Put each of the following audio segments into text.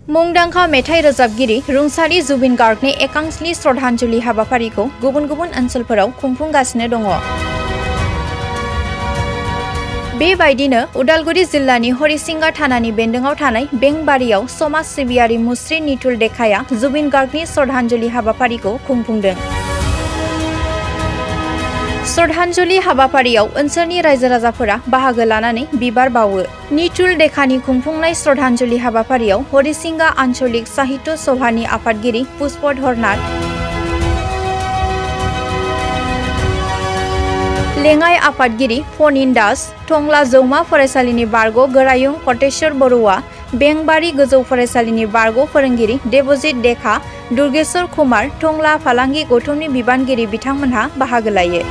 मुंदांखा मेथाइ रोजाबगिरि रुंसारि जुबिन गार्गनि एकांशलि श्रद्धांजलि हाबाफारिखौ गुबुन गुबुन ओनसोलफोराव खुंफुंगासिनो दङ। बेबायदिनो उदालगुरि जिल्लानि हरिसिंगा थानानि बेन्दोंआव थानाय बेंबारियाव समाज सिबियारि मुस्रि नितुल देखाया जुबिन गार्गनि श्रद्धांजलि हाबाफारिखौ खुंफुंदों। श्रद्धांजलि हाबाफारियाव ओनसोलनि रायजो राजाफोरा बाहागो लानानै बिबार बावो। नितुल देखानि खुंफुंनाय श्रद्धांजलि हाबाफारियाव हरिसिंगा आन्चलिक साहित्य सभानि आफादगिरि पुष्पधर नाथ, लेङाइ आफादगिरि फनिन दास, टंला जौमा फरायसालिनि बारग' गोरायुं कटेश्वर बरुवा, बेंबारि गोजौ फरायसालिनि बारग' फोरोंगिरि देबजित देखा, दुर्गेश्वर कुमार, टंला फालांगि गौथुमनि बिबानगिरि बिथांमोनहा बाहागो लायो।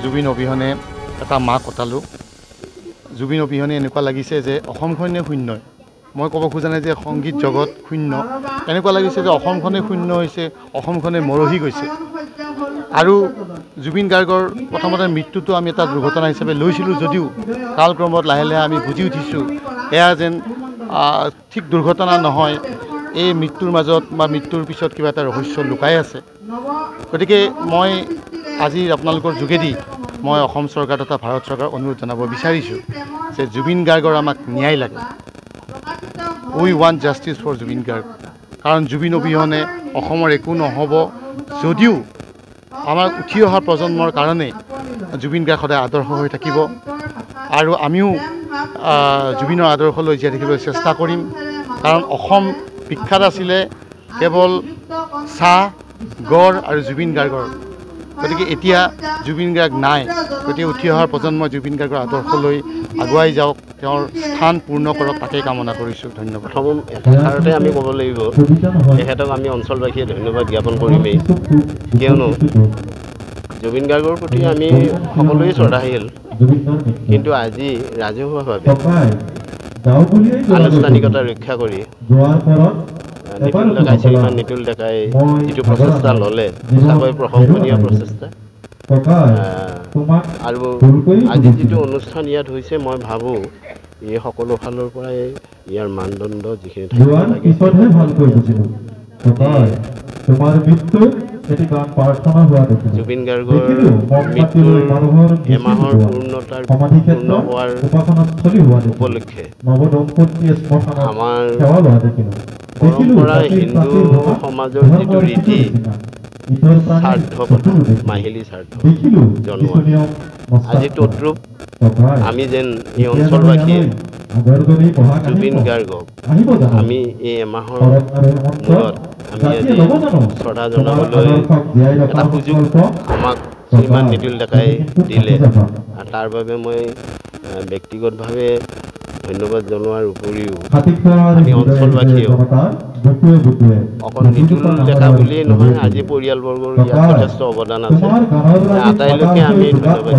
जुबिन অবিহনে এটা মা কটালো। जुबिन অবিহনে এনেকুৱা লাগিছে যে অসমখনে শূন্য। মই ক'ব খোজা নাই যে সংগীত জগত শূন্য, এনেকুৱা লাগিছে যে অসমখনে শূন্য হৈছে, অসমখনে মৰহি গৈছে। আৰু जुबिन গাৰ্গৰ প্ৰথমতে মৃত্যুটো আমি এটা দুৰ্ঘটনা হিচাপে লৈছিলোঁ যদিও কালক্ৰমত লাহে লাহে আমি বুজি উঠিছোঁ এয়া যেন ঠিক দুৰ্ঘটনা নহয়, এই মৃত্যুৰ মাজত বা মৃত্যুৰ পিছত কিবা এটা ৰহস্য লুকাই আছে। গতিকে মই আজি আপোনালোকৰ যোগেদি মই অসম চৰকাৰ তথা ভাৰত চৰকাৰ অনুৰোধ জনাব বিচাৰিছোঁ যে जुबिन গাৰ্গৰ আমাক ন্যায় লাগে। We want justice for Zubeen গাৰ্গ। কাৰণ जुबिन অবিহনে অসমৰ একো নহ'ব যদিও আমাৰ উঠি অহা প্ৰজন্মৰ কাৰণে जुबिन গাৰ্গ সদায় আদৰ্শ হৈ থাকিব। আৰু আমিও जुबिনৰ আদৰ্শলৈ জীয়াই থাকিবলৈ চেষ্টা কৰিম। কাৰণ অসম বিখ্যাত আছিলে কেৱল চাহ, গড় আৰু जुबिन গাৰ্গৰ। গতিকে এতিয়া जुबिन গাৰ্গ নাই। গতিকে উঠি অহাৰ প্ৰজন্মই जुबिन গাৰ্গৰ আদৰ্শলৈ আগুৱাই যাওক, তেওঁৰ স্থান পূৰ্ণ কৰক, তাকেই কামনা কৰিছোঁ। ধন্যবাদ। প্ৰথম এষাৰতে আমি ক'ব লাগিব তেখেতক আমি অঞ্চলবাসীয়ে ধন্যবাদ জ্ঞাপন কৰিমেই, কিয়নো जुबिन গাৰ্গৰ প্ৰতি আমি সকলোৱে শ্ৰদ্ধাশীল, কিন্তু আজি ৰাজহুৱাভাৱে আনুষ্ঠানিকতা ৰক্ষা কৰি নিতুল ডেকাই শ্ৰীমান নিতুল ডেকাই যিটো প্ৰচেষ্টা ল'লে সঁচাকৈ প্ৰশংসনীয় প্ৰচেষ্টা। আৰু আজি যিটো অনুষ্ঠান ইয়াত হৈছে মই ভাবোঁ এই সকলো ফালৰ পৰাই ইয়াৰ মানদণ্ড যিখিনি থাকিব লাগে। जुबिन গাৰ্গৰ মৃত্যুৰ এমাহৰ পূৰ্ণ হোৱাৰ উপলক্ষে আমাৰ পৰম্পৰা হিন্দু সমাজৰ যিটো ৰীতি শ্ৰাদ্ধ পতা, মাহিলী শ্ৰাদ্ধ জনোৱা, আজি তদ্ৰুপ আমি যেন এই অঞ্চলবাসীয়ে जुबिन গাৰ্গক আমি এই এমাহৰ মূৰত আমি আজি শ্ৰদ্ধা জনাবলৈ এটা সুযোগ আমাক শ্ৰীমান নিতুল ডেকাই দিলে। আৰু তাৰ বাবে মই ব্যক্তিগতভাৱে ধন্যবাদ জনোৱাৰ উপৰিও আমি অঞ্চলবাসীয়েও অকল নিতুল ডেকা বুলিয়েই নহয়, আজি পৰিয়ালবৰ্গৰ ইয়াত যথেষ্ট অৱদান আছে, আটাইলৈকে আমি ধন্যবাদ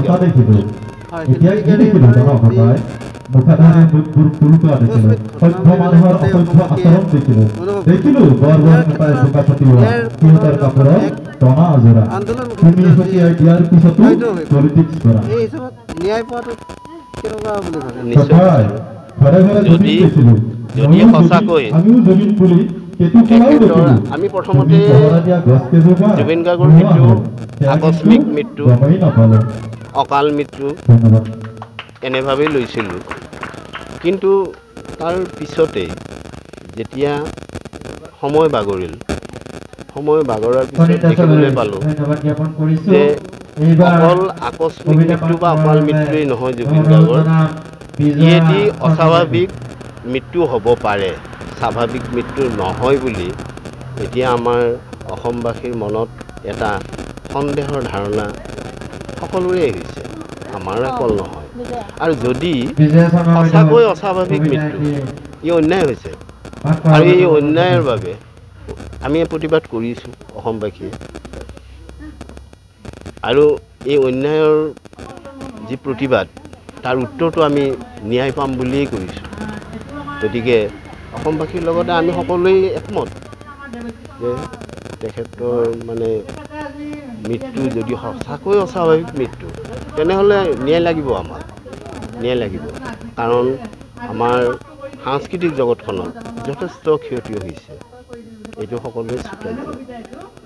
যদি সঁচাকৈ আমি প্ৰথমতে जुबिन গাৰ্গৰ মৃত্যু আকস্মিক মৃত্যু, অকাল মৃত্যু এনেভাৱেই লৈছিলোঁ, কিন্তু তাৰ পিছতে যেতিয়া সময় বাগৰিল, সময় বাগৰাৰ পিছত দেখিবলৈ পালোঁ যে অকল আকস্মিক মৃত্যু বা অকাল মৃত্যুৱেই নহয় जुबिन গাৰ্গৰ, ইয়েদি অস্বাভাৱিক মৃত্যু হ'ব পাৰে, স্বাভাৱিক মৃত্যু নহয় বুলি এতিয়া আমাৰ অসমবাসীৰ মনত এটা সন্দেহৰ ধাৰণা সকলোৰে হৈছে, আমাৰ অকল নহয়। আৰু যদি সঁচাকৈ অস্বাভাৱিক মৃত্যু, ই অন্যায় হৈছে, আৰু এই অন্যায়ৰ বাবে আমি প্ৰতিবাদ কৰিছোঁ অসমবাসীয়ে। আৰু এই অন্যায়ৰ যি প্ৰতিবাদ তাৰ উত্তৰটো আমি ন্যায় পাম বুলিয়েই কৰিছোঁ। গতিকে অসমবাসীৰ লগতে আমি সকলোৱে একমত যে তেখেতৰ মানে মৃত্যু যদি সঁচাকৈ অস্বাভাৱিক মৃত্যু তেনেহ'লে ন্যায় লাগিব, আমাক ন্যায় লাগিব। কাৰণ আমাৰ সাংস্কৃতিক জগতখনত যথেষ্ট ক্ষতি হৈছে এইটো সকলোৱে স্বীকাৰ কৰে